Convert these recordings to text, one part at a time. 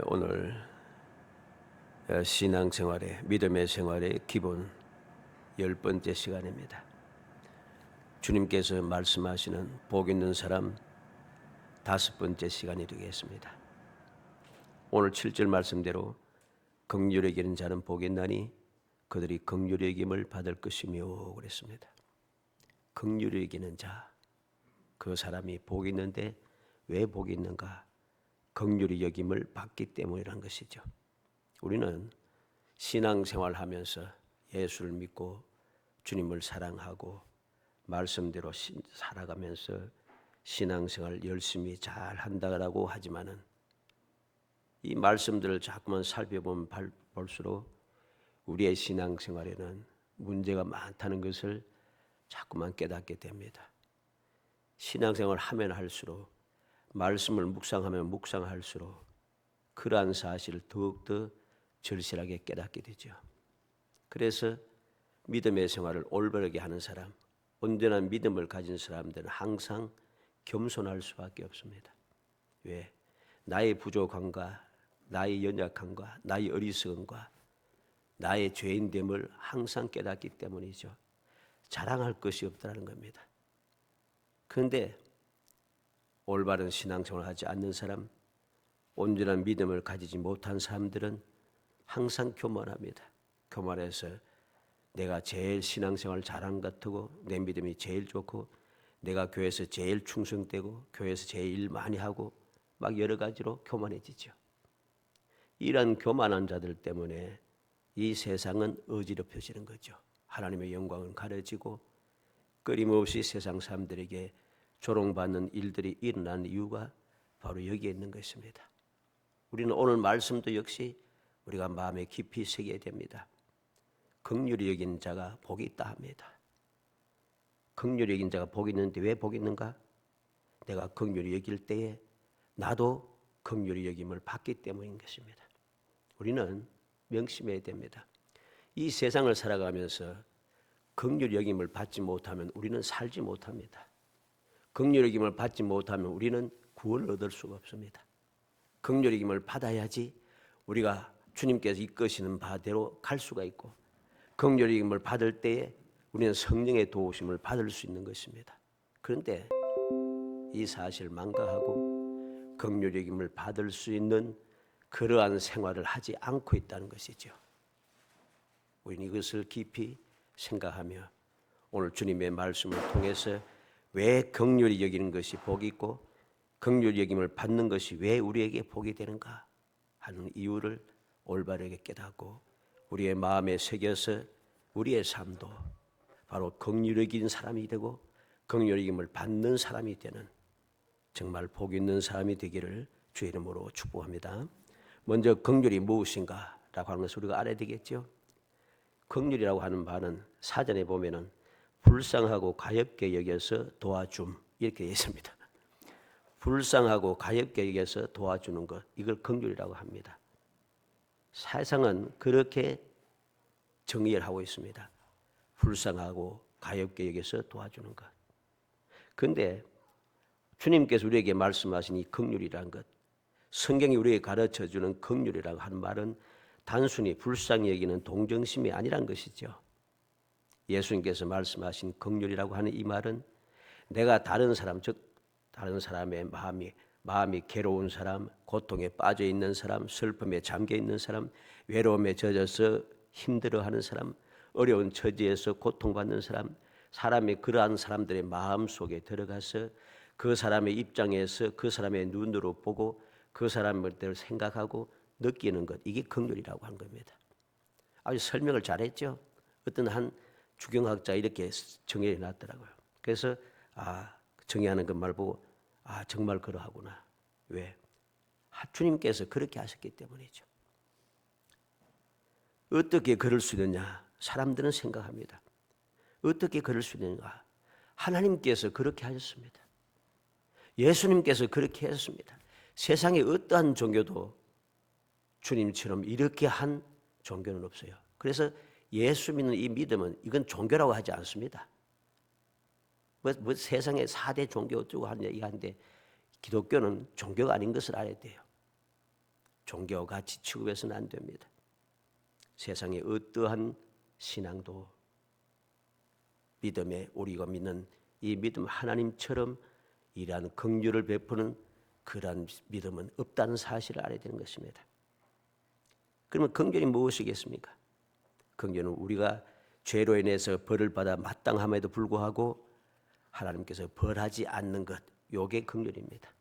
오늘 신앙생활의 믿음의 생활의 기본 10번째 시간입니다. 주님께서 말씀하시는 복 있는 사람 5번째 시간이 되겠습니다. 오늘 7절 말씀대로 긍휼히 여기는 자는 복이 있나니 그들이 긍휼히 여김을 받을 것이며 그랬습니다. 긍휼히 여기는 자, 그 사람이 복이 있는데 왜 복이 있는가? 긍휼히 여김을 받기 때문이라는 것이죠. 우리는 신앙생활하면서 예수를 믿고 주님을 사랑하고 말씀대로 살아가면서 신앙생활 열심히 잘 한다고 하지만은 이 말씀들을 자꾸만 살펴보면 볼수록 우리의 신앙생활에는 문제가 많다는 것을 자꾸만 깨닫게 됩니다. 신앙생활을 하면 할수록 말씀을 묵상하면 묵상할수록 그러한 사실을 더욱더 절실하게 깨닫게 되죠. 그래서 믿음의 생활을 올바르게 하는 사람, 온전한 믿음을 가진 사람들은 항상 겸손할 수밖에 없습니다. 왜? 나의 부족함과 나의 연약함과 나의 어리석음과 나의 죄인됨을 항상 깨닫기 때문이죠. 자랑할 것이 없다는 겁니다. 그런데 올바른 신앙생활을 하지 않는 사람, 온전한 믿음을 가지지 못한 사람들은 항상 교만합니다. 교만해서 내가 제일 신앙생활 잘한 것 같고 내 믿음이 제일 좋고 내가 교회에서 제일 충성되고 교회에서 제일 일 많이 하고 막 여러 가지로 교만해지죠. 이런 교만한 자들 때문에 이 세상은 어지럽혀지는 거죠. 하나님의 영광은 가려지고 끊임없이 세상 사람들에게 조롱받는 일들이 일어나는 이유가 바로 여기에 있는 것입니다. 우리는 오늘 말씀도 역시 우리가 마음에 깊이 새겨야 됩니다. 긍휼히 여긴 자가 복이 있다 합니다. 긍휼히 여긴 자가 복이 있는데 왜 복이 있는가? 내가 긍휼히 여길 때에 나도 긍휼히 여김을 받기 때문인 것입니다. 우리는 명심해야 됩니다. 이 세상을 살아가면서 긍휼히 여김을 받지 못하면 우리는 살지 못합니다. 긍휼히 여김을 받지 못하면 우리는 구원을 얻을 수가 없습니다. 긍휼히 여김을 받아야지 우리가 주님께서 이끄시는 바대로 갈 수가 있고 긍휼히 여김을 받을 때에 우리는 성령의 도우심을 받을 수 있는 것입니다. 그런데 이 사실을 망각하고 긍휼히 여김을 받을 수 있는 그러한 생활을 하지 않고 있다는 것이죠. 우리는 이것을 깊이 생각하며 오늘 주님의 말씀을 통해서 왜 긍휼히 여기는 것이 복이 있고 긍휼히 여김을 받는 것이 왜 우리에게 복이 되는가 하는 이유를 올바르게 깨닫고 우리의 마음에 새겨서 우리의 삶도 바로 긍휼히 여긴 사람이 되고 긍휼히 여김을 받는 사람이 되는 정말 복 있는 사람이 되기를 주의 이름으로 축복합니다. 먼저 긍휼이 무엇인가 라고 하는 것을 우리가 알아야 되겠죠. 긍휼이라고 하는 바는 사전에 보면은 불쌍하고 가엾게 여겨서 도와줌 이렇게 되어 있습니다. 불쌍하고 가엾게 여겨서 도와주는 것, 이걸 긍휼이라고 합니다. 세상은 그렇게 정의를 하고 있습니다. 불쌍하고 가엾게 여겨서 도와주는 것. 그런데 주님께서 우리에게 말씀하신 이 긍휼이라는 것, 성경이 우리에게 가르쳐주는 긍휼이라고 하는 말은 단순히 불쌍히 여기는 동정심이 아니란 것이죠. 예수님께서 말씀하신 긍휼이라고 하는 이 말은 내가 다른 사람, 즉 다른 사람의 마음이 괴로운 사람, 고통에 빠져 있는 사람, 슬픔에 잠겨 있는 사람, 외로움에 젖어서 힘들어하는 사람, 어려운 처지에서 고통받는 사람, 사람이 그러한 사람들의 마음 속에 들어가서 그 사람의 입장에서 그 사람의 눈으로 보고 그 사람을 생각하고 느끼는 것, 이게 긍휼이라고 하는 겁니다. 아주 설명을 잘했죠. 어떤 한 주경학자 이렇게 정의해 놨더라고요. 그래서 정의하는 그 말 보고 정말 그러하구나. 왜? 주님께서 그렇게 하셨기 때문이죠. 어떻게 그럴 수 있느냐? 사람들은 생각합니다. 어떻게 그럴 수 있는가? 하나님께서 그렇게 하셨습니다. 예수님께서 그렇게 하셨습니다. 세상에 어떠한 종교도 주님처럼 이렇게 한 종교는 없어요. 그래서 예수 믿는 이 믿음은 이건 종교라고 하지 않습니다. 뭐 세상에 4대 종교 어쩌고 하는 얘기하는데 기독교는 종교가 아닌 것을 알아야 돼요. 종교와 같이 취급해서는 안 됩니다. 세상의 어떠한 신앙도 믿음에 우리가 믿는 이 믿음 하나님처럼 이러한 긍휼을 베푸는 그러한 믿음은 없다는 사실을 알아야 되는 것입니다. 그러면 긍휼이 무엇이겠습니까? 긍휼은 우리가 죄로 인해서 벌을 받아 마땅함에도 불구하고 하나님께서 벌하지 않는 것, 요게 긍휼입니다.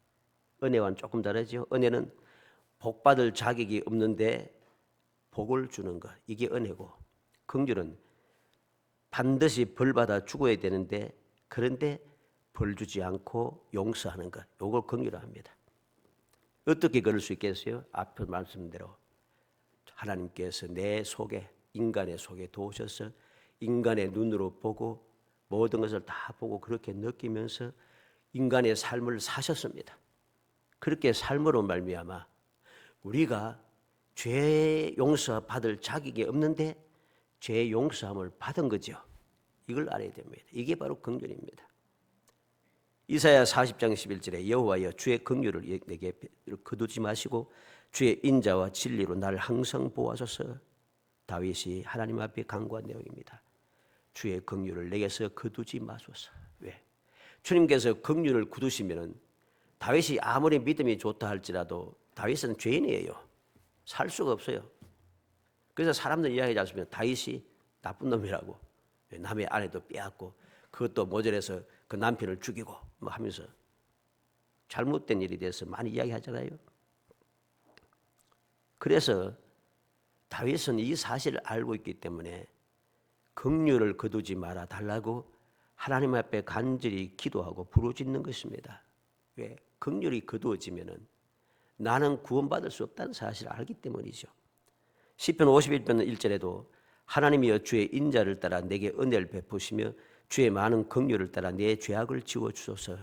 은혜와는 조금 다르죠. 은혜는 복받을 자격이 없는데 복을 주는 것, 이게 은혜고, 긍휼은 반드시 벌받아 죽어야 되는데 그런데 벌 주지 않고 용서하는 것, 요걸 긍휼이라고 합니다. 어떻게 그럴 수 있겠어요? 앞에 말씀대로 하나님께서 내 속에, 인간의 속에 도우셔서 인간의 눈으로 보고 모든 것을 다 보고 그렇게 느끼면서 인간의 삶을 사셨습니다. 그렇게 삶으로 말미암아 우리가 죄 용서 받을 자격이 없는데 죄 용서함을 받은 거죠. 이걸 알아야 됩니다. 이게 바로 긍휼입니다. 이사야 40장 11절에 여호와여 주의 긍휼을 내게 거두지 마시고 주의 인자와 진리로 날 항상 보아소서. 다윗이 하나님 앞에 간구한 내용입니다. 주의 긍휼을 내게서 거두지 마소서. 왜? 주님께서 긍휼을 거두시면은 다윗이 아무리 믿음이 좋다 할지라도 다윗은 죄인이에요. 살 수가 없어요. 그래서 사람들 이야기하지 않습니까? 다윗이 나쁜 놈이라고, 남의 아내도 빼앗고 그것도 모자라서 그 남편을 죽이고 뭐 하면서 잘못된 일이 돼서 많이 이야기하잖아요. 그래서 다윗은 이 사실을 알고 있기 때문에 긍휼을 거두지 말아 달라고 하나님 앞에 간절히 기도하고 부르짖는 것입니다. 왜? 긍휼이 거두어지면은 나는 구원받을 수 없다는 사실을 알기 때문이죠. 시편 51편 1절에도 하나님이여 주의 인자를 따라 내게 은혜를 베푸시며 주의 많은 긍휼을 따라 내 죄악을 지워 주소서.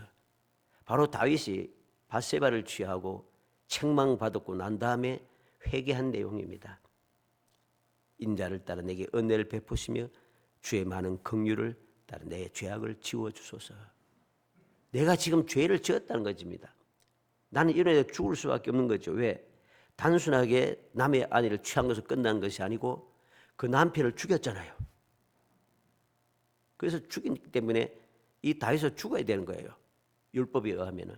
바로 다윗이 밧세바를 취하고 책망받았고 난 다음에 회개한 내용입니다. 인자를 따라 내게 은혜를 베푸시며 주의 많은 긍휼을 따라 내 죄악을 지워 주소서. 내가 지금 죄를 지었다는 것입니다. 나는 이래서 죽을 수밖에 없는 거죠. 왜? 단순하게 남의 아내를 취한 것으로 끝난 것이 아니고 그 남편을 죽였잖아요. 그래서 죽이기 때문에 이 다윗은 죽어야 되는 거예요. 율법에 의하면은.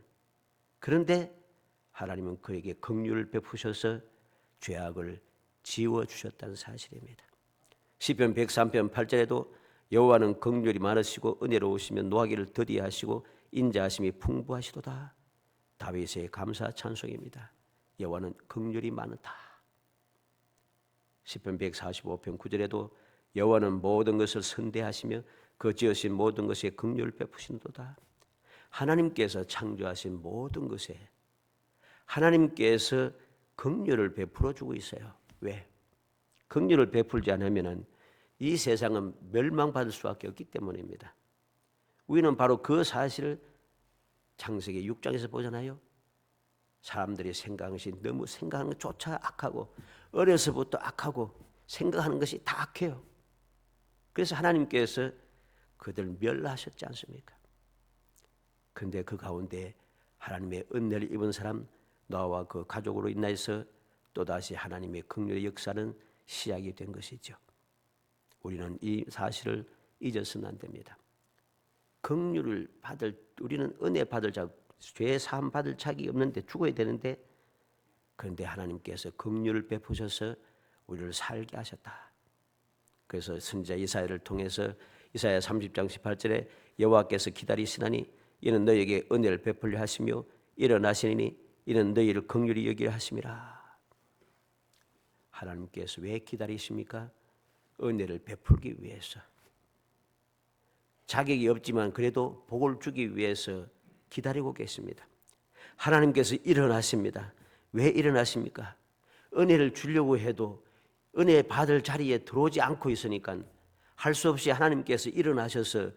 그런데 하나님은 그에게 긍휼을 베푸셔서 죄악을 지워 주셨다는 사실입니다. 시편 103편 8절에도 여호와는 긍휼이 많으시고 은혜로우시며 노하기를 더디하시고 인자하심이 풍부하시도다. 다윗의 감사 찬송입니다. 여호와는 긍휼이 많다. 시편 145편 9절에도 여호와는 모든 것을 선대하시며 그 지으신 모든 것에 긍휼을 베푸신도다. 하나님께서 창조하신 모든 것에 하나님께서 긍휼을 베풀어 주고 있어요. 왜? 긍휼을 베풀지 않으면은 이 세상은 멸망받을 수밖에 없기 때문입니다. 우리는 바로 그 사실을 창세기 6장에서 보잖아요. 사람들이 생각하는 것이 너무 생각하는 것조차 악하고 어려서부터 악하고 생각하는 것이 다 악해요. 그래서 하나님께서 그들을 멸하셨지 않습니까? 그런데 그 가운데 하나님의 은혜를 입은 사람 노아와 그 가족으로 인하여서 또다시 하나님의 긍휼의 역사는 시작이 된 것이죠. 우리는 이 사실을 잊어서는 안 됩니다. 긍휼을 받을, 우리는 은혜 받을 자, 죄 사함 받을 자격이 없는데 죽어야 되는데 그런데 하나님께서 긍휼을 베푸셔서 우리를 살게 하셨다. 그래서 선지자 이사야를 통해서 이사야 30장 18절에 여호와께서 기다리시나니 이는 너희에게 은혜를 베풀려 하시며 일어나시니 이는 너희를 긍휼히 여기려 하심이라. 하나님께서 왜 기다리십니까? 은혜를 베풀기 위해서. 자격이 없지만 그래도 복을 주기 위해서 기다리고 계십니다. 하나님께서 일어나십니다. 왜 일어나십니까? 은혜를 주려고 해도 은혜 받을 자리에 들어오지 않고 있으니까 할 수 없이 하나님께서 일어나셔서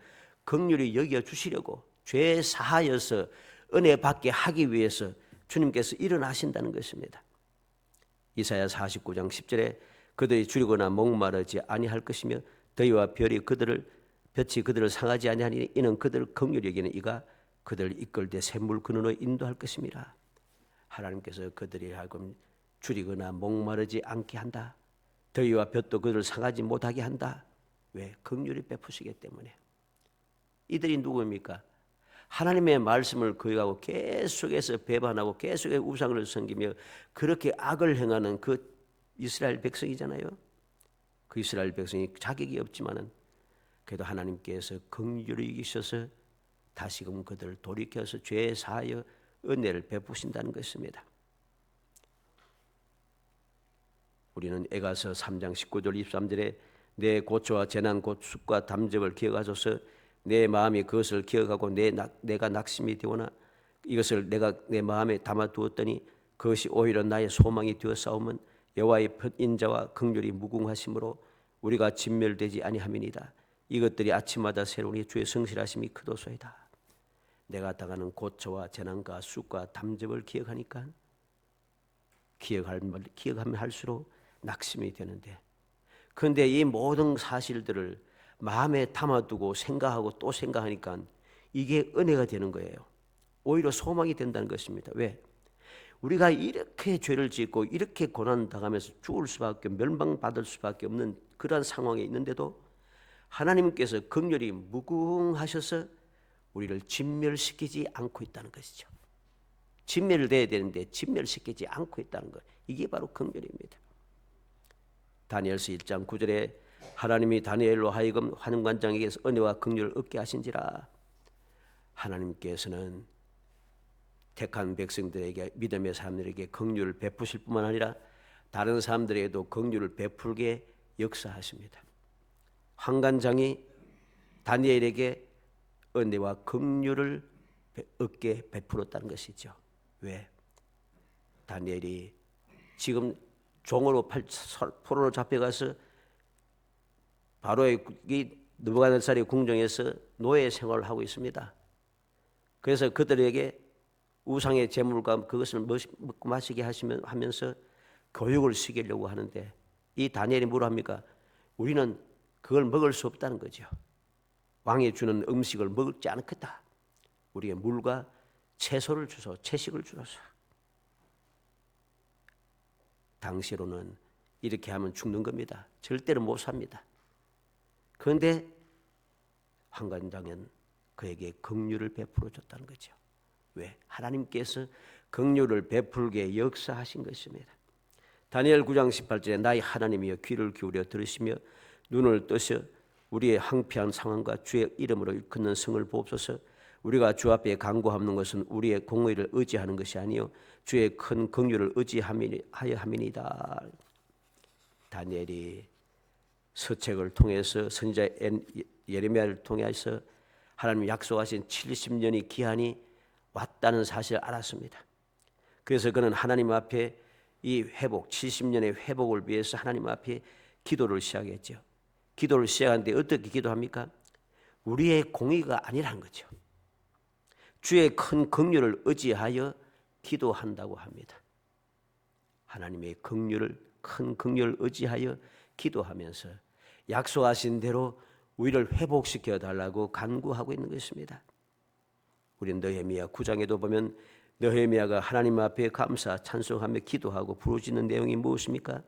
긍휼히 여겨 주시려고 죄 사하여서 은혜 받게 하기 위해서 주님께서 일어나신다는 것입니다. 이사야 49장 10절에 그들이 줄이거나 목마르지 아니할 것이며 더위와 별이 볕이 그들을 상하지 아니하니 이는 그들을 긍휼히 여기는 이가 그들을 이끌되 샘물 근원으로 인도할 것임이라. 하나님께서 그들이 하여금 줄이거나 목마르지 않게 한다. 더위와 볕도 그들을 상하지 못하게 한다. 왜? 긍휼히 베푸시기 때문에. 이들이 누구입니까? 하나님의 말씀을 거역하고 계속해서 배반하고 계속해서 우상을 섬기며 그렇게 악을 행하는 그 이스라엘 백성이잖아요. 그 이스라엘 백성이 자격이 없지만은 그래도 하나님께서 긍휼히 여기셔서 다시금 그들을 돌이켜서 죄 사하여 은혜를 베푸신다는 것입니다. 우리는 에가서 3장 19절 23절에 내 고초와 재난 곧 숫과 담접을 기억하소서. 내 마음이 그것을 기억하고 내가 낙심이 되오나 이것을 내가 내 마음에 담아두었더니 그것이 오히려 나의 소망이 되었사오면 여호와의 인자와 긍휼이 무궁하심으로 우리가 진멸되지 아니함이니이다. 이것들이 아침마다 새로우니 주의 성실하심이 크도소이다. 내가 당하는 고초와 재난과 숫과 담접을 기억하니까 기억하면 할수록 낙심이 되는데, 그런데 이 모든 사실들을 마음에 담아두고 생각하고 또 생각하니까 이게 은혜가 되는 거예요. 오히려 소망이 된다는 것입니다. 왜? 우리가 이렇게 죄를 짓고 이렇게 고난당하면서 죽을 수밖에, 멸망받을 수밖에 없는 그러한 상황에 있는데도 하나님께서 긍휼히 무궁하셔서 우리를 진멸시키지 않고 있다는 것이죠. 진멸돼야 되는데 진멸시키지 않고 있다는 것, 이게 바로 긍휼입니다. 다니엘서 1장 9절에 하나님이 다니엘로 하여금 환관장에게서 은혜와 긍휼을 얻게 하신지라. 하나님께서는 택한 백성들에게, 믿음의 사람들에게 긍휼을 베푸실 뿐만 아니라 다른 사람들에게도 긍휼을 베풀게 역사하십니다. 환관장이 다니엘에게 은혜와 긍휼을 얻게 베풀었다는 것이죠. 왜? 다니엘이 지금 종으로 포로로 잡혀가서 바로의 느부갓네살의 궁정에서 노예 생활을 하고 있습니다. 그래서 그들에게 우상의 제물과 그것을 먹고 마시게 하면서 교육을 시키려고 하는데, 이 다니엘이 뭐라 합니까? 우리는 그걸 먹을 수 없다는 거죠. 왕이 주는 음식을 먹지 않겠다. 우리의 물과 채소를 주소, 채식을 주소서. 당시로는 이렇게 하면 죽는 겁니다. 절대로 못 삽니다. 그런데 환관장은 그에게 긍휼을 베풀어 줬다는 거죠. 왜? 하나님께서 긍휼을 베풀게 역사하신 것입니다. 다니엘 9장 18절에 나의 하나님이여 귀를 기울여 들으시며 눈을 뜨셔 우리의 항피한 상황과 주의 이름으로 일컫는 성을 보옵소서. 우리가 주 앞에 간구하는 것은 우리의 공의를 의지하는 것이 아니요 주의 큰 긍휼을 의지하여 함이니이다. 다니엘이 서책을 통해서 선지자 예레미야를 통해서 하나님 약속하신 70년의 기한이 왔다는 사실을 알았습니다. 그래서 그는 하나님 앞에 이 회복, 70년의 회복을 위해서 하나님 앞에 기도를 시작했죠. 기도를 시작하는데 어떻게 기도합니까? 우리의 공의가 아니라는 거죠. 주의 큰 긍휼을 의지하여 기도한다고 합니다. 하나님의 긍휼을, 큰 긍휼을 의지하여 기도하면서 약속하신 대로 우리를 회복시켜 달라고 간구하고 있는 것입니다. 우리는 느헤미야 9장에도 보면 느헤미야가 하나님 앞에 감사 찬송하며 기도하고 부르짖는 내용이 무엇입니까?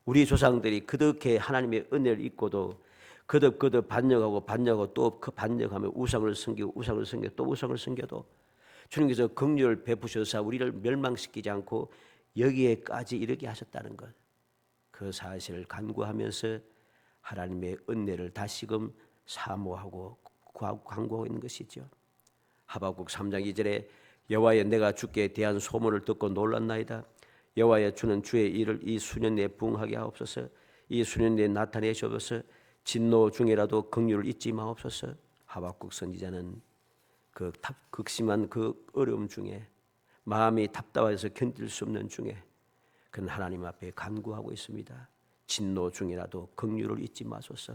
우리 조상들이 그렇게 하나님의 은혜를 잊고도 거듭 반역하고 또 그 반역하며 우상을 섬기고 또 우상을 섬겨도 주님께서 긍휼을 베푸셔서 우리를 멸망시키지 않고 여기에까지 이르게 하셨다는 것, 그 사실을 간구하면서 하나님의 은혜를 다시금 사모하고 간구하고 있는 것이죠. 하박국 3장 2절에 여호와여 내가 주께 대한 소문을 듣고 놀랐나이다. 여호와여 주는 주의 일을 이 수년 내에 부응하게 하옵소서. 이 수년 내에 나타내시옵소서. 진노 중에라도 긍휼을 잊지 마옵소서. 하박국 선지자는 그 극심한 그 어려움 중에, 마음이 답답해서 견딜 수 없는 중에 그는 하나님 앞에 간구하고 있습니다. 진노 중이라도 긍휼을 잊지 마소서.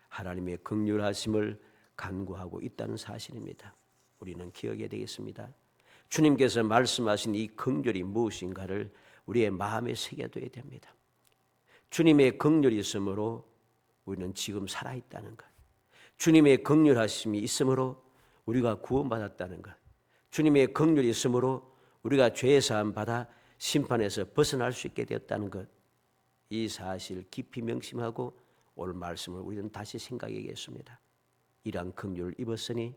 하나님의 긍휼하심을 간구하고 있다는 사실입니다. 우리는 기억해야 되겠습니다. 주님께서 말씀하신 이 긍휼이 무엇인가를 우리의 마음에 새겨둬야 됩니다. 주님의 긍휼이 있으므로 우리는 지금 살아있다는 것, 주님의 긍휼하심이 있으므로 우리가 구원받았다는 것, 주님의 긍휼이 있으므로 우리가 죄 사함 받아 심판에서 벗어날 수 있게 되었다는 것, 이 사실 깊이 명심하고 오늘 말씀을 우리는 다시 생각해야겠습니다. 이러한 긍휼을 입었으니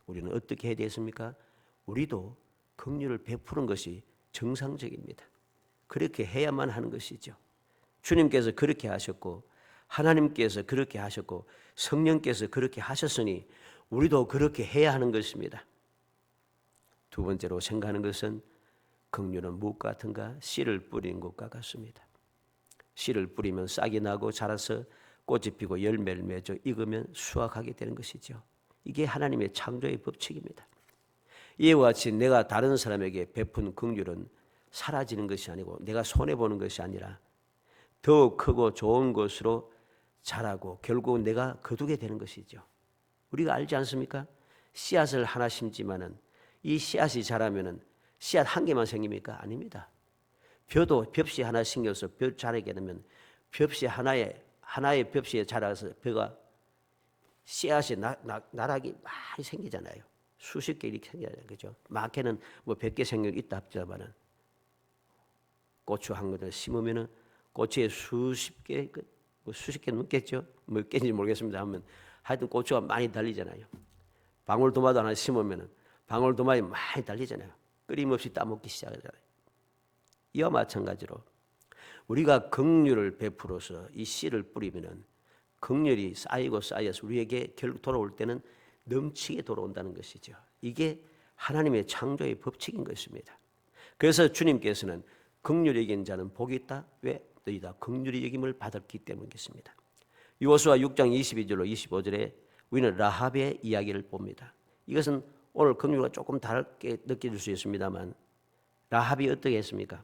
우리는 어떻게 해야 되겠습니까? 우리도 긍휼을 베푸는 것이 정상적입니다. 그렇게 해야만 하는 것이죠. 주님께서 그렇게 하셨고 하나님께서 그렇게 하셨고 성령께서 그렇게 하셨으니 우리도 그렇게 해야 하는 것입니다. 두 번째로 생각하는 것은 긍휼은 무엇과 같은가? 씨를 뿌리는 것과 같습니다. 씨를 뿌리면 싹이 나고 자라서 꽃이 피고 열매를 맺어 익으면 수확하게 되는 것이죠. 이게 하나님의 창조의 법칙입니다. 이와 같이 내가 다른 사람에게 베푼 긍휼은 사라지는 것이 아니고 내가 손해보는 것이 아니라 더 크고 좋은 것으로 자라고 결국 내가 거두게 되는 것이죠. 우리가 알지 않습니까? 씨앗을 하나 심지만은 이 씨앗이 자라면은 씨앗 한 개만 생깁니까? 아닙니다. 벼도 벽씨 하나 심겨서 벼 자라게 되면 벽씨 하나의 벽씨에 자라서 벼가 씨앗이 나락이 많이 생기잖아요. 수십 개 이렇게 생기잖아요. 그죠? 많게는 뭐 100개 생겨 있다 합니다만은 고추 한 그릇 심으면은 고추에 수십 개 넘겠죠? 몇 개인지 모르겠습니다. 하면 하여튼 고추가 많이 달리잖아요. 방울토마토 하나 심으면은 방울토마토 많이 달리잖아요. 끊임없이 따먹기 시작하잖아요. 이와 마찬가지로 우리가 긍휼을 베풀어서 이 씨를 뿌리면은 긍휼이 쌓이고 쌓여서 우리에게 결국 돌아올 때는 넘치게 돌아온다는 것이죠. 이게 하나님의 창조의 법칙인 것입니다. 그래서 주님께서는 긍휼히 여긴 자는 복이 있다. 왜? 너희다 긍휼히 여김을 받았기 때문이겠습니다. 여호수아 6장 22절로 25절에 우리는 라합의 이야기를 봅니다. 이것은 오늘 긍휼과 조금 다르게 느껴질 수 있습니다만 라합이 어떻게 했습니까?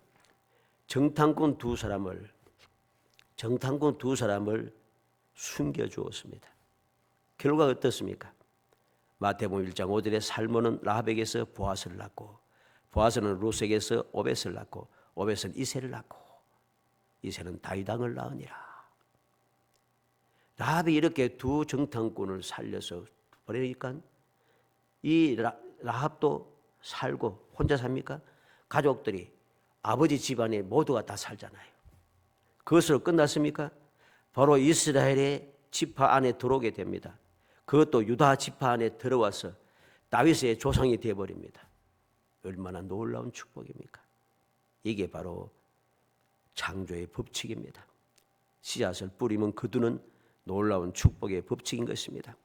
정탐꾼 두 사람을 숨겨주었습니다. 결과가 어떻습니까? 마태복음 1장 5절에 살몬은 라합에게서 보아스를 낳고 보아스는 룻에게서 오벳을 낳고 오벳은 이새를 낳고 이새는 다윗 왕을 낳으니라. 라합이 이렇게 두 정탐꾼을 살려서 보내니까 이 라합도 살고 혼자 삽니까? 가족들이 아버지 집안에 모두가 다 살잖아요. 그것으로 끝났습니까? 바로 이스라엘의 지파 안에 들어오게 됩니다. 그것도 유다 지파 안에 들어와서 다윗의 조상이 되어버립니다. 얼마나 놀라운 축복입니까? 이게 바로 창조의 법칙입니다. 씨앗을 뿌리면 거두는 놀라운 축복의 법칙인 것입니다.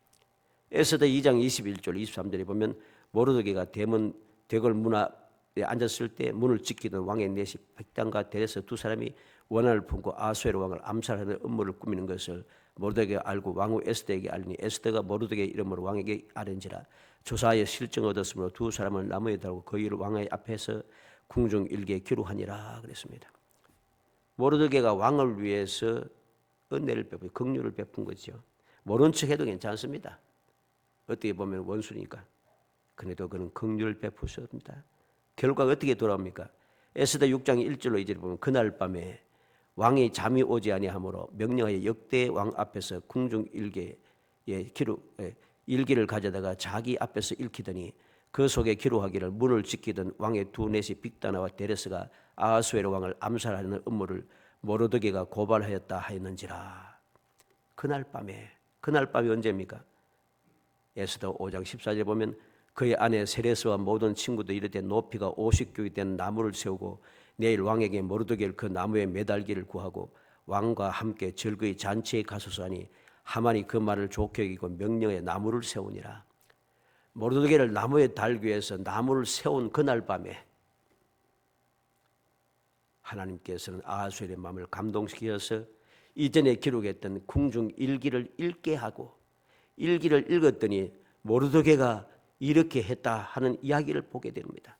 에스더 2장 21절 23절에 보면 모르드게가 대궐 문 앞에 앉았을 때 문을 지키던 왕의 넷이 빅단과 데레스 두 사람이 원한을 품고 아수에로 왕을 암살하는 음모를 꾸미는 것을 모르드게가 알고 왕후 에스더에게 알리니 에스더가 모르드게 이름으로 왕에게 아뢰니라. 조사하여 실증을 얻었으므로 두 사람을 나무에 달고 그 일을 왕의 앞에서 궁중 일기에 기록하니라 그랬습니다. 모르드게가 왕을 위해서 은혜를 베푼 긍휼을 베푼 거죠. 모른 척해도 괜찮습니다. 어떻게 보면 원수니까. 그래도 그는 긍휼을 베푸셨습니다. 결과가 어떻게 돌아옵니까? 에스더 6장 1절로 2절에 보면 그날 밤에 왕이 잠이 오지 아니하므로 명령하여 역대 왕 앞에서 궁중 일기에 일기를 가져다가 자기 앞에서 읽히더니 그 속에 기록하기를 문을 지키던 왕의 두 넷이 빅다나와 데레스가 아하수에로 왕을 암살하는 음모를 모르드게가 고발하였다 하였는지라. 그날 밤이 언제입니까? 에스더 5장 14절에 보면 그의 아내 세레스와 모든 친구들 이르되 높이가 50규이 된 나무를 세우고 내일 왕에게 모르드게를 그 나무에 매달기를 구하고 왕과 함께 즐거이 잔치에 가소서 하니 하만이 그 말을 좋게 여기고 명령에 나무를 세우니라. 모르드게를 나무에 달기 위해서 나무를 세운 그날 밤에 하나님께서는 아하수엘의 마음을 감동시켜서 이전에 기록했던 궁중 일기를 읽게 하고 일기를 읽었더니 모르드게가 이렇게 했다 하는 이야기를 보게 됩니다.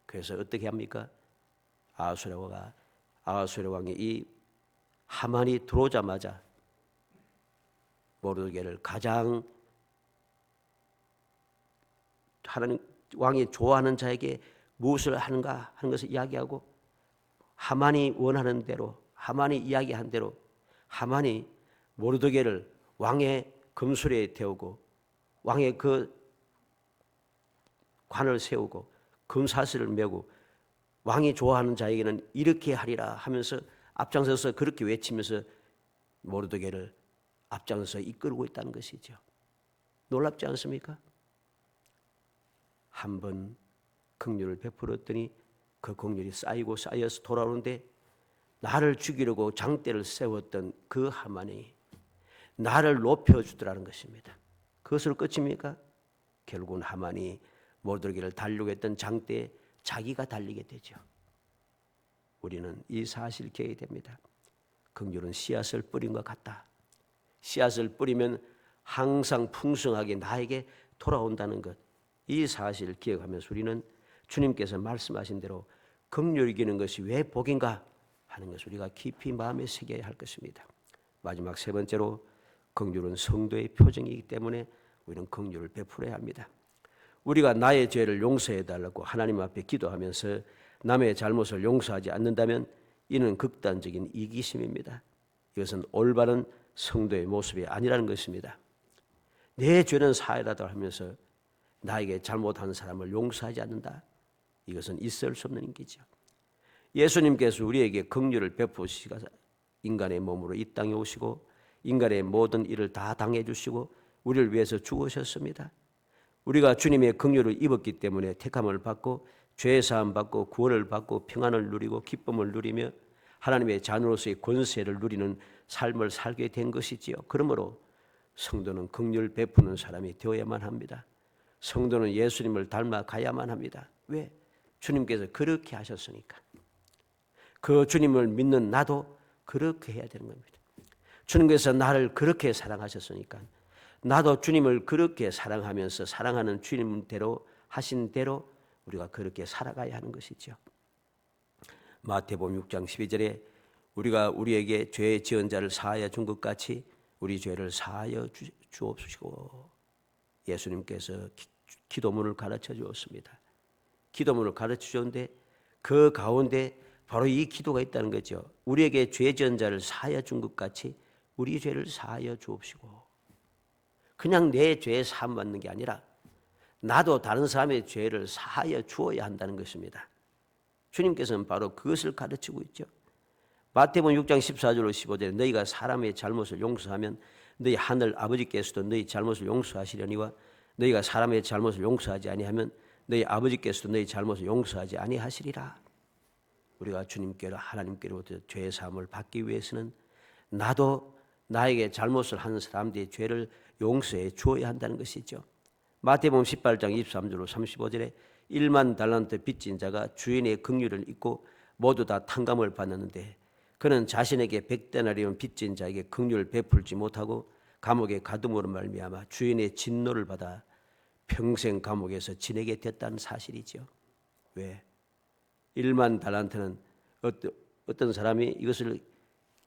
그래서 어떻게 합니까? 아하수에로 왕이 이 하만이 들어오자마자 모르드게를 가장 하나님 왕이 좋아하는 자에게 무엇을 하는가 하는 것을 이야기하고 하만이 원하는 대로 하만이 이야기한 대로 하만이 모르드게를 왕의 금수레에 태우고 왕의 그 관을 세우고 금사슬을 메고 왕이 좋아하는 자에게는 이렇게 하리라 하면서 앞장서서 그렇게 외치면서 모르드게를 앞장서서 이끌고 있다는 것이죠. 놀랍지 않습니까? 한번 긍휼을 베풀었더니 그 긍휼이 쌓이고 쌓여서 돌아오는데 나를 죽이려고 장대를 세웠던 그 하만이 나를 높여주더라는 것입니다. 그것으로 끝입니까? 결국은 하만이 모르드게를 달려고 했던 장대에 자기가 달리게 되죠. 우리는 이 사실을 기억해야 됩니다. 긍휼은 씨앗을 뿌린 것 같다. 씨앗을 뿌리면 항상 풍성하게 나에게 돌아온다는 것, 이 사실을 기억하면서 우리는 주님께서 말씀하신 대로 긍휼히 여기는 것이 왜 복인가 하는 것을 우리가 깊이 마음에 새겨야 할 것입니다. 마지막 세 번째로 긍휼은 성도의 표정이기 때문에 우리는 긍휼을 베풀어야 합니다. 우리가 나의 죄를 용서해 달라고 하나님 앞에 기도하면서 남의 잘못을 용서하지 않는다면 이는 극단적인 이기심입니다. 이것은 올바른 성도의 모습이 아니라는 것입니다. 내 죄는 사하라도 하면서 나에게 잘못한 사람을 용서하지 않는다. 이것은 있을 수 없는 일이죠. 예수님께서 우리에게 긍휼을 베푸시가 인간의 몸으로 이 땅에 오시고 인간의 모든 일을 다 당해 주시고 우리를 위해서 죽으셨습니다. 우리가 주님의 긍휼을 입었기 때문에 택함을 받고 죄 사함 받고 구원을 받고 평안을 누리고 기쁨을 누리며 하나님의 자녀로서의 권세를 누리는 삶을 살게 된 것이지요. 그러므로 성도는 긍휼 베푸는 사람이 되어야만 합니다. 성도는 예수님을 닮아가야만 합니다. 왜? 주님께서 그렇게 하셨으니까. 그 주님을 믿는 나도 그렇게 해야 되는 겁니다. 주님께서 나를 그렇게 사랑하셨으니까 나도 주님을 그렇게 사랑하면서 사랑하는 주님대로 하신 대로 우리가 그렇게 살아가야 하는 것이죠. 마태복음 6장 12절에 우리가 우리에게 죄 지은 자를 사하여 준 것 같이 우리 죄를 사하여 주옵시고, 예수님께서 기도문을 가르쳐 주었습니다. 기도문을 가르쳐 주었는데 그 가운데 바로 이 기도가 있다는 거죠. 우리에게 죄 지은 자를 사하여 준 것 같이 우리 죄를 사하여 주옵시고. 그냥 내 죄에 사함 받는 게 아니라 나도 다른 사람의 죄를 사하여 주어야 한다는 것입니다. 주님께서는 바로 그것을 가르치고 있죠. 마태복음 6장 14절로 15절에 너희가 사람의 잘못을 용서하면 너희 하늘 아버지께서도 너희 잘못을 용서하시려니와 너희가 사람의 잘못을 용서하지 아니하면 너희 아버지께서도 너희 잘못을 용서하지 아니하시리라. 우리가 주님께로 하나님께로부터 죄 사함을 받기 위해서는 나도 나에게 잘못을 하는 사람들의 죄를 용서해 주어야 한다는 것이죠. 마태복음 18장 23절로 35절에 1만 달란트 빚진 자가 주인의 긍휼을 잊고 모두 다 탕감을 받았는데 그는 자신에게 100데나리온 빚진 자에게 긍휼을 베풀지 못하고 감옥에 가둠으로 말미암아 주인의 진노를 받아 평생 감옥에서 지내게 됐다는 사실이죠. 왜? 1만 달란트는 어떤 사람이 이것을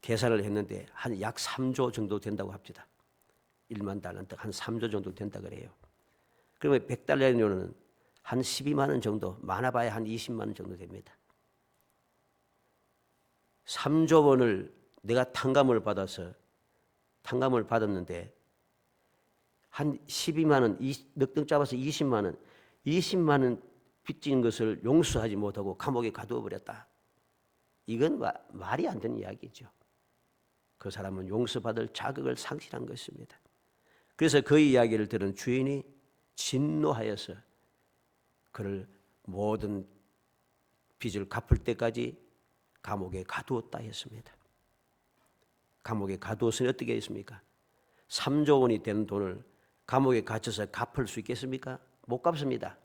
계산을 했는데 한 약 3조 정도 된다고 합니다. 1만 달란트 한 3조 정도 된다 그래요. 그러면 100달란트는 한 12만 원 정도, 많아봐야 한 20만 원 정도 됩니다. 3조 원을 내가 탕감을 받았는데 한 12만 원, 넉넉 잡아서 20만 원 빚진 것을 용서하지 못하고 감옥에 가두어 버렸다. 이건 말이 안 되는 이야기죠. 그 사람은 용서받을 자격을 상실한 것입니다. 그래서 그 이야기를 들은 주인이 진노하여서 그를 모든 빚을 갚을 때까지 감옥에 가두었다 했습니다. 감옥에 가두었으니 어떻게 했습니까? 3조 원이 되는 돈을 감옥에 갇혀서 갚을 수 있겠습니까? 못 갚습니다.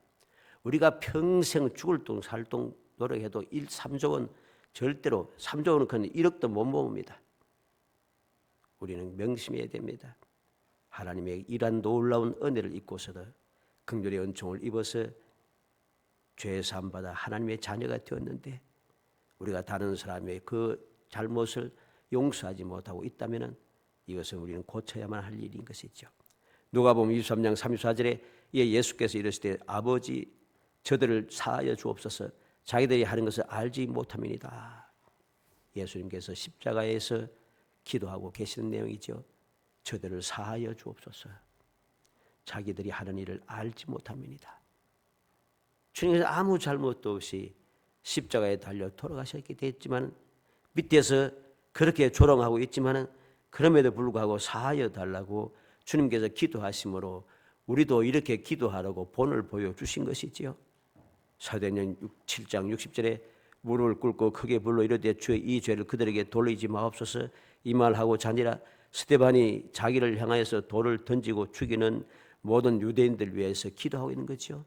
우리가 평생 죽을 돈 살 돈 노력해도 3조 원 절대로 3조 원은 그냥 1억도 못 모읍니다. 우리는 명심해야 됩니다. 하나님의 이러한 놀라운 은혜를 입고서도 긍휼의 은총을 입어서 죄 사함 받아 하나님의 자녀가 되었는데 우리가 다른 사람의 그 잘못을 용서하지 못하고 있다면 이것은 우리는 고쳐야만 할 일인 것이죠. 누가복음 23장 34절에 예수께서 이르시되 아버지 저들을 사하여 주옵소서 자기들이 하는 것을 알지 못함이니이다. 예수님께서 십자가에서 기도하고 계시는 내용이죠. 저들을 사하여 주옵소서 자기들이 하는 일을 알지 못함이니이다. 주님께서 아무 잘못도 없이 십자가에 달려 돌아가셨게 됐지만 밑에서 그렇게 조롱하고 있지만은 그럼에도 불구하고 사하여 달라고 주님께서 기도하심으로 우리도 이렇게 기도하라고 본을 보여주신 것이지요. 사도행전 7장 60절에 무릎을 꿇고 크게 불러 이르되 주의 이 죄를 그들에게 돌리지 마옵소서 이 말하고 자니라. 스데반이 자기를 향하여서 돌을 던지고 죽이는 모든 유대인들 위해서 기도하고 있는 거죠.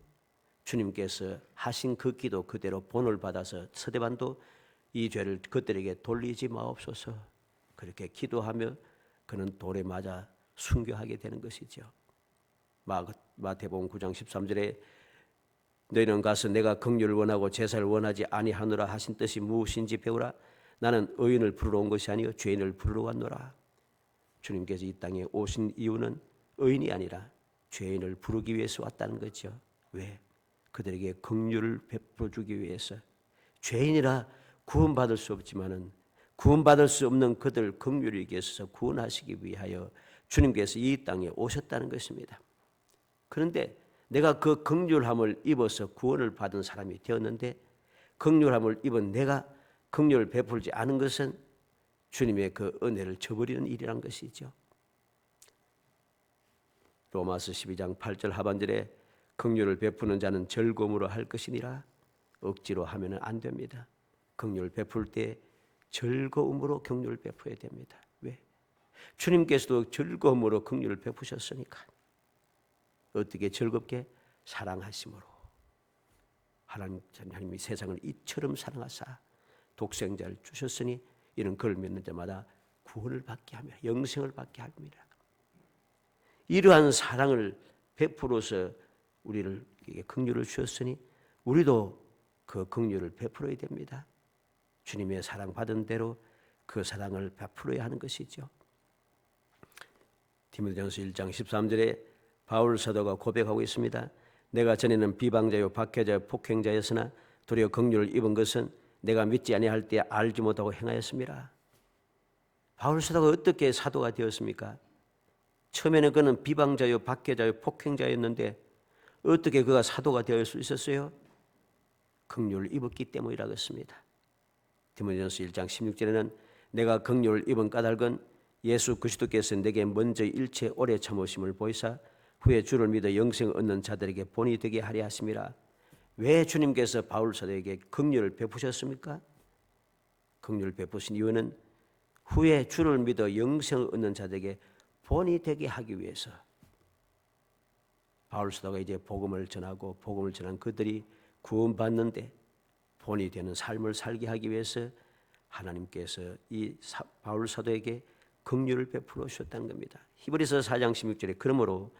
주님께서 하신 그 기도 그대로 본을 받아서 스데반도 이 죄를 그들에게 돌리지 마옵소서 그렇게 기도하며 그는 돌에 맞아 순교하게 되는 것이죠. 마태복음 9장 13절에 너희는 가서 내가 긍휼을 원하고 제사를 원하지 아니하노라 하신 뜻이 무엇인지 배우라. 나는 의인을 부르러 온 것이 아니요 죄인을 부르러 왔노라. 주님께서 이 땅에 오신 이유는 의인이 아니라 죄인을 부르기 위해서 왔다는 거죠. 왜? 그들에게 긍휼을 베풀어 주기 위해서. 죄인이라 구원받을 수 없지만은 구원받을 수 없는 그들 긍휼히 계셔서 구원하시기 위하여 주님께서 이 땅에 오셨다는 것입니다. 그런데 내가 그 긍휼함을 입어서 구원을 받은 사람이 되었는데 긍휼함을 입은 내가 긍휼을 베풀지 않은 것은 주님의 그 은혜를 저버리는 일이란 것이죠. 로마서 12장 8절 하반절에 긍휼을 베푸는 자는 즐거움으로 할 것이니라. 억지로 하면 안 됩니다. 긍휼을 베풀 때 즐거움으로 긍휼을 베풀어야 됩니다. 왜? 주님께서도 즐거움으로 긍휼을 베푸셨으니까. 어떻게 즐겁게? 사랑하심으로. 하나님이 세상을 이처럼 사랑하사 독생자를 주셨으니 이는 그를 믿는 자마다 구원을 받게 하며 영생을 받게 합니다. 이러한 사랑을 베풀어서 우리를 긍휼을 주셨으니 우리도 그 긍휼을 베풀어야 됩니다. 주님의 사랑 받은 대로 그 사랑을 베풀어야 하는 것이죠. 디모데전서 1장 13절에 바울 사도가 고백하고 있습니다. 내가 전에는 비방자요 박해자요 폭행자였으나 도리어 긍휼을 입은 것은 내가 믿지 아니할 때 알지 못하고 행하였습니다. 바울 사도가 어떻게 사도가 되었습니까? 처음에는 그는 비방자요 박해자요 폭행자였는데 어떻게 그가 사도가 되을 수 있었어요? 긍휼을 입었기 때문이라고 했습니다. 디모데전서 1장 16절에는 내가 긍휼을 입은 까닭은 예수 그리스도께서 내게 먼저 일체 오래 참으심을 보이사 후에 주를 믿어 영생을 얻는 자들에게 본이 되게 하려 하심이라. 왜 주님께서 바울 사도에게 긍휼을 베푸셨습니까? 긍휼을 베푸신 이유는 후에 주를 믿어 영생을 얻는 자들에게 본이 되게 하기 위해서. 바울 사도가 이제 복음을 전하고 복음을 전한 그들이 구원받는데 본이 되는 삶을 살게 하기 위해서 하나님께서 이 바울 사도에게 긍휼을 베풀어 주셨다는 겁니다. 히브리서 4장 16절에 그러므로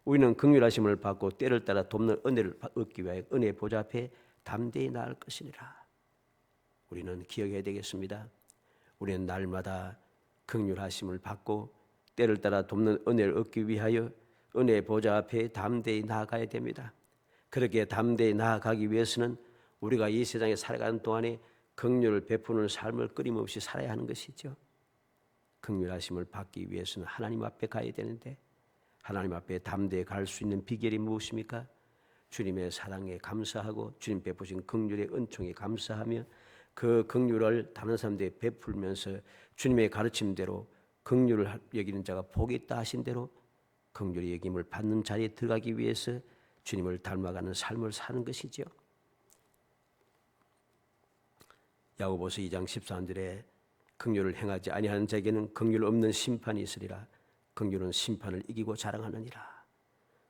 우리는 긍휼하심을 받고 때를 따라 돕는 은혜를 얻기 위하여 은혜의 보좌 앞에 담대히 나아갈 것이니라. 우리는 기억해야 되겠습니다. 우리는 날마다 긍휼하심을 받고 때를 따라 돕는 은혜를 얻기 위하여 은혜의 보좌 앞에 담대히 나아가야 됩니다. 그렇게 담대히 나아가기 위해서는 우리가 이 세상에 살아가는 동안에 긍휼을 베푸는 삶을 끊임없이 살아야 하는 것이죠. 긍휼하심을 받기 위해서는 하나님 앞에 가야 되는데 하나님 앞에 담대히 갈 수 있는 비결이 무엇입니까? 주님의 사랑에 감사하고 주님 베푸신 긍휼의 은총에 감사하며 그 긍휼을 다른 사람들에게 베풀면서 주님의 가르침대로 긍휼을 여기는 자가 복이 있다 하신 대로 긍휼의 여김을 받는 자리에 들어가기 위해서 주님을 닮아가는 삶을 사는 것이죠. 야고보서 2장 13절에 긍휼을 행하지 아니하는 자에게는 긍휼 없는 심판이 있으리라. 긍휼은 심판을 이기고 자랑하느니라.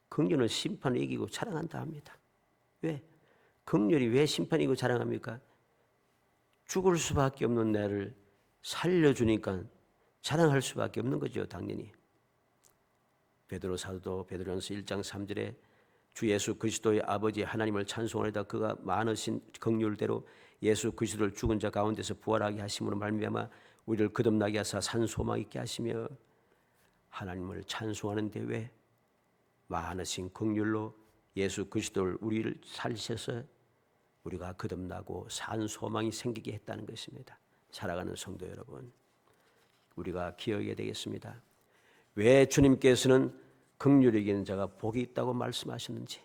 긍휼은 심판을 이기고 자랑한다 합니다. 왜? 긍휼이 왜 심판이고 자랑합니까? 죽을 수밖에 없는 나를 살려주니까 자랑할 수밖에 없는 거죠. 당연히. 베드로 사도도 베드로전서 1장 3절에 주 예수 그리스도의 아버지 하나님을 찬송하리다. 그가 많으신 긍휼대로 예수 그리스도를 죽은 자 가운데서 부활하게 하심으로 말미암아 우리를 거듭나게 하사 산 소망 있게 하시며. 하나님을 찬송하는데 왜? 많으신 긍휼로 예수 그리스도를 우리를 살리셔서 우리가 거듭나고 산 소망이 생기게 했다는 것입니다. 살아가는 성도 여러분, 우리가 기억해야 되겠습니다. 왜 주님께서는 긍휼히 여기는 자가 복이 있다고 말씀하셨는지,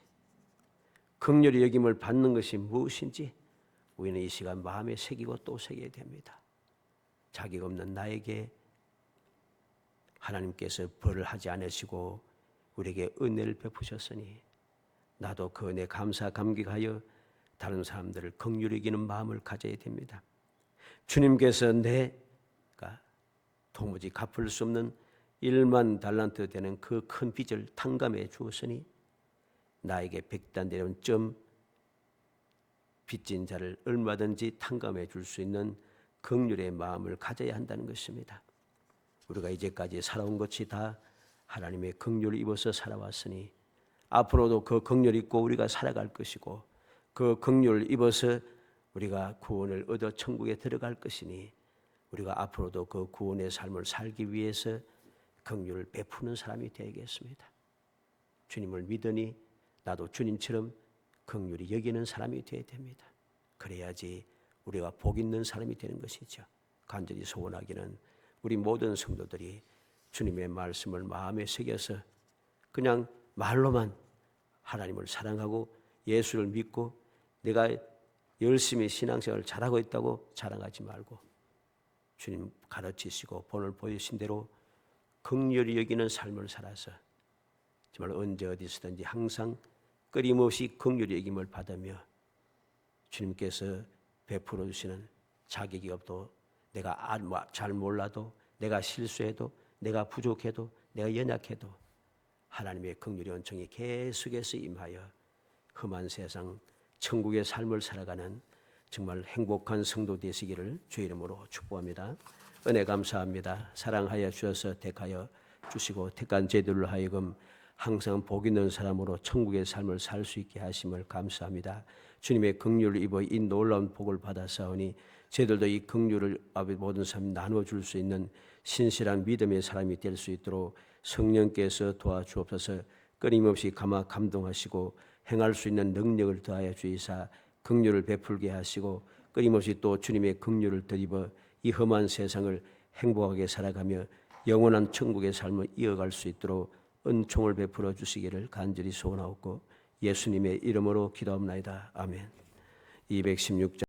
긍휼히 여김을 받는 것이 무엇인지 우리는 이 시간 마음에 새기고 또 새겨야 됩니다. 자격 없는 나에게 하나님께서 벌을 하지 않으시고 우리에게 은혜를 베푸셨으니 나도 그 은혜 감사 감격하여 다른 사람들을 긍휼히 여기는 마음을 가져야 됩니다. 주님께서 내가 도무지 갚을 수 없는 1만 달란트 되는 그 큰 빚을 탕감해 주었으니 나에게 100단대는 점 빚진 자를 얼마든지 탕감해 줄 수 있는 긍휼의 마음을 가져야 한다는 것입니다. 우리가 이제까지 살아온 것이 다 하나님의 긍휼을 입어서 살아왔으니 앞으로도 그 긍휼을 입고 우리가 살아갈 것이고 그 긍휼을 입어서 우리가 구원을 얻어 천국에 들어갈 것이니 우리가 앞으로도 그 구원의 삶을 살기 위해서 긍휼을 베푸는 사람이 되겠습니다. 주님을 믿으니 나도 주님처럼 긍휼히 여기는 사람이 되어야 됩니다. 그래야지 우리가 복 있는 사람이 되는 것이죠. 간절히 소원하기는 우리 모든 성도들이 주님의 말씀을 마음에 새겨서 그냥 말로만 하나님을 사랑하고 예수를 믿고 내가 열심히 신앙생활을 잘하고 있다고 자랑하지 말고 주님 가르치시고 본을 보여주신 대로 긍휼히 여기는 삶을 살아서 정말 언제 어디서든지 항상 끊임없이 긍휼히 여김을 받으며 주님께서 베풀어 주시는 자격이 없도 내가 잘 몰라도 내가 실수해도 내가 부족해도 내가 연약해도 하나님의 긍휼의 은총이 계속해서 임하여 험한 세상 천국의 삶을 살아가는 정말 행복한 성도 되시기를 주의 이름으로 축복합니다. 은혜 감사합니다. 사랑하여 주셔서 택하여 주시고 택한 저희들로 하여금 항상 복 있는 사람으로 천국의 삶을 살 수 있게 하심을 감사합니다. 주님의 긍휼을 입어 이 놀라운 복을 받아사오니 저희들도 이 긍휼을 모든 사람 나눠줄 수 있는 신실한 믿음의 사람이 될 수 있도록 성령께서 도와주옵소서. 끊임없이 감동하시고 행할 수 있는 능력을 더하여 주이사 긍휼을 베풀게 하시고 끊임없이 또 주님의 긍휼을 덧입어 이 험한 세상을 행복하게 살아가며 영원한 천국의 삶을 이어갈 수 있도록 은총을 베풀어 주시기를 간절히 소원하옵고 예수님의 이름으로 기도합나이다. 아멘. 216장